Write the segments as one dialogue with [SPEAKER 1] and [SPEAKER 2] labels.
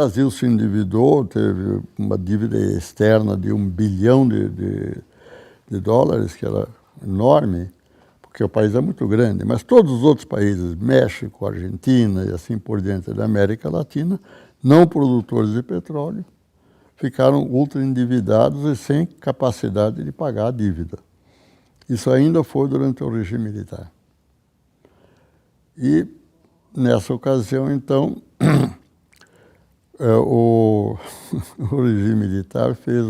[SPEAKER 1] Brasil se endividou, teve uma dívida externa de 1 bilhão de dólares, que era enorme, porque o país é muito grande, mas todos os outros países, México, Argentina e assim por diante da América Latina, não produtores de petróleo, ficaram ultra endividados e sem capacidade de pagar a dívida. Isso ainda foi durante o regime militar. E, nessa ocasião, então, o regime militar fez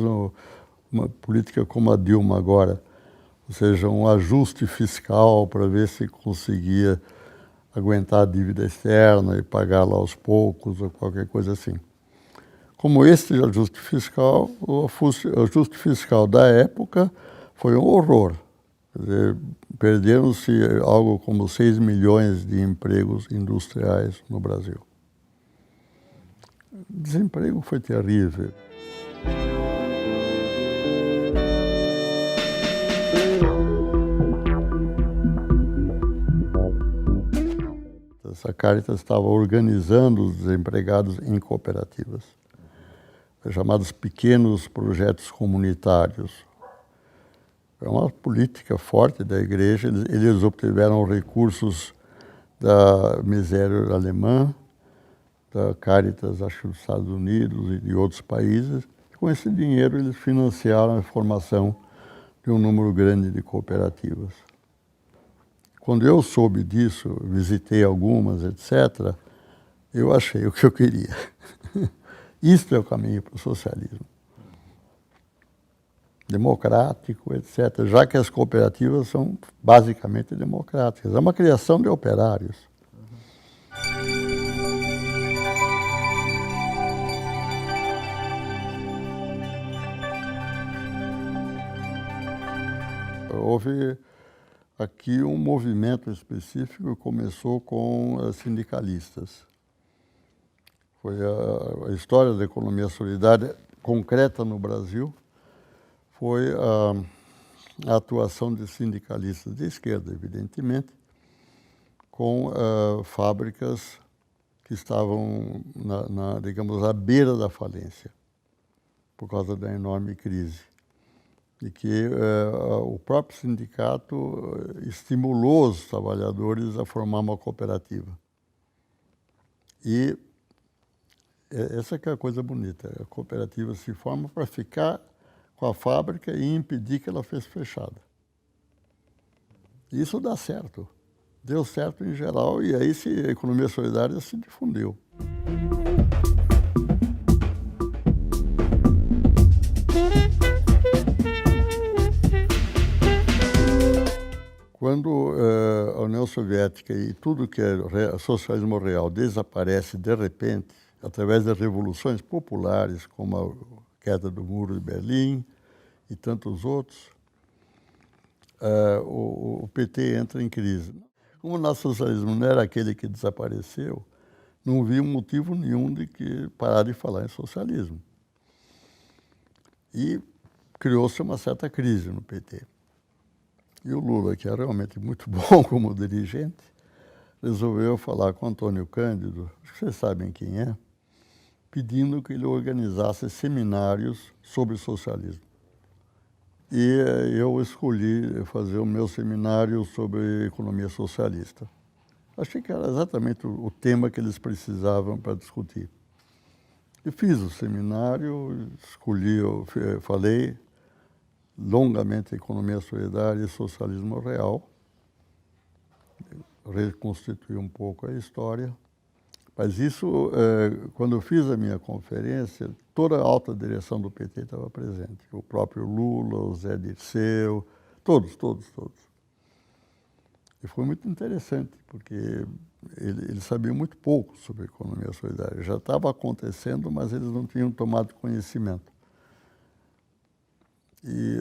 [SPEAKER 1] uma política como a Dilma agora, ou seja, um ajuste fiscal para ver se conseguia aguentar a dívida externa e pagá-la aos poucos ou qualquer coisa assim. Como esse ajuste fiscal, o ajuste fiscal da época foi um horror. Quer dizer, perderam-se algo como 6 milhões de empregos industriais no Brasil. O desemprego foi terrível. Essa Caritas estava organizando os desempregados em cooperativas, chamados pequenos projetos comunitários. É uma política forte da igreja. Eles obtiveram recursos da Miséria Alemã, da Caritas, acho, dos Estados Unidos e de outros países. Com esse dinheiro, eles financiaram a formação de um número grande de cooperativas. Quando eu soube disso, visitei algumas, etc., eu achei o que eu queria. Isto é o caminho para o socialismo. Democrático, etc., já que as cooperativas são basicamente democráticas. É uma criação de operários. Houve aqui um movimento específico que começou com sindicalistas. Foi a história da economia solidária concreta no Brasil, foi a atuação de sindicalistas de esquerda, evidentemente, com fábricas que estavam, digamos, à beira da falência, por causa da enorme crise. E que o próprio sindicato estimulou os trabalhadores a formar uma cooperativa. E essa que é a coisa bonita, a cooperativa se forma para ficar com a fábrica e impedir que ela fosse fechada. Isso dá certo, deu certo em geral, e aí a economia solidária se difundiu. Quando a União Soviética e tudo que é socialismo real desaparece de repente, através das revoluções populares, como a queda do Muro de Berlim e tantos outros, o PT entra em crise. Como o nosso socialismo não era aquele que desapareceu, não vi motivo nenhum de que parar de falar em socialismo. E criou-se uma certa crise no PT. E o Lula, que é realmente muito bom como dirigente, resolveu falar com Antônio Cândido, acho que vocês sabem quem é, pedindo que ele organizasse seminários sobre socialismo. E eu escolhi fazer o meu seminário sobre economia socialista. Achei que era exatamente o tema que eles precisavam para discutir. E fiz o seminário, falei longamente economia solidária e socialismo real, reconstituí um pouco a história. Mas isso, quando eu fiz a minha conferência, toda a alta direção do PT estava presente. O próprio Lula, o Zé Dirceu, todos. E foi muito interessante, porque eles sabiam muito pouco sobre economia solidária. Já estava acontecendo, mas eles não tinham tomado conhecimento. E,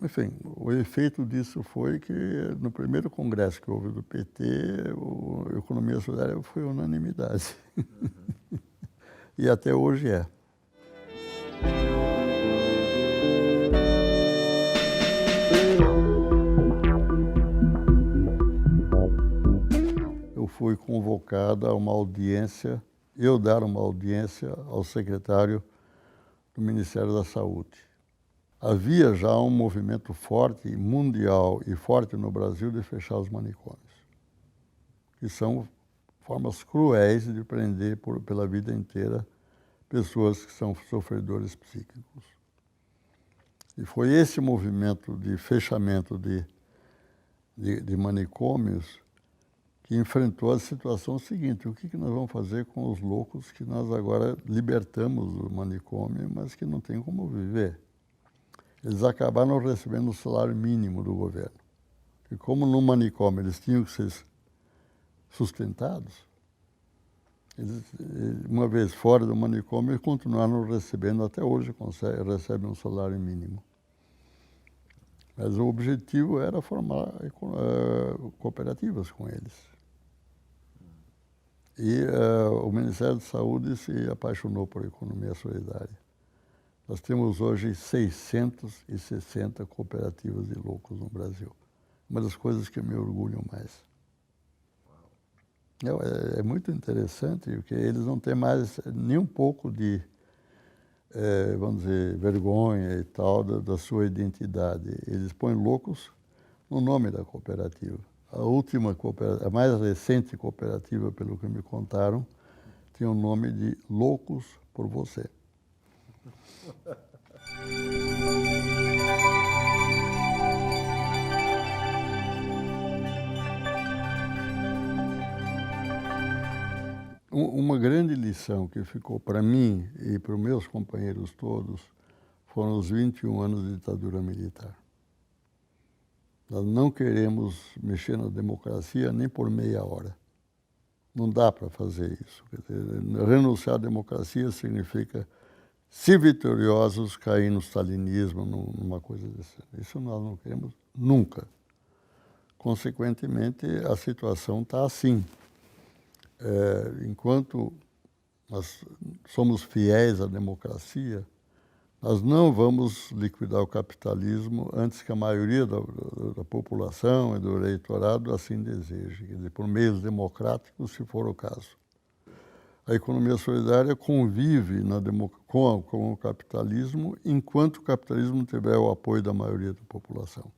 [SPEAKER 1] enfim, o efeito disso foi que no primeiro congresso que houve do PT, a economia solidária foi unanimidade. E até hoje é. Eu fui convocado a uma audiência eu dar uma audiência ao secretário do Ministério da Saúde. Havia já um movimento forte, mundial e forte no Brasil, de fechar os manicômios, que são formas cruéis de prender pela vida inteira pessoas que são sofredores psíquicos. E foi esse movimento de fechamento de manicômios que enfrentou a situação seguinte: o que nós vamos fazer com os loucos que nós agora libertamos do manicômio, mas que não têm como viver? Eles acabaram recebendo o salário mínimo do governo. E como no manicômio eles tinham que ser sustentados, eles, uma vez fora do manicômio, continuaram recebendo, até hoje recebem um salário mínimo. Mas o objetivo era formar cooperativas com eles. E o Ministério da Saúde se apaixonou por economia solidária. Nós temos hoje 660 cooperativas de loucos no Brasil. Uma das coisas que me orgulham mais. É muito interessante, porque eles não têm mais nem um pouco de, vamos dizer, vergonha e tal da sua identidade. Eles põem loucos no nome da cooperativa. A mais recente cooperativa, pelo que me contaram, tinha o nome de Loucos por Você. Uma grande lição que ficou para mim e para os meus companheiros todos foram os 21 anos de ditadura militar. Nós não queremos mexer na democracia nem por meia hora. Não dá para fazer isso. Quer dizer, renunciar à democracia significa, se vitoriosos, cair no stalinismo, numa coisa dessa. Isso nós não queremos nunca. Consequentemente, a situação está assim. Enquanto nós somos fiéis à democracia, nós não vamos liquidar o capitalismo antes que a maioria da população e do eleitorado assim deseje, quer dizer, por meios democráticos, se for o caso. A economia solidária convive com o capitalismo enquanto o capitalismo tiver o apoio da maioria da população.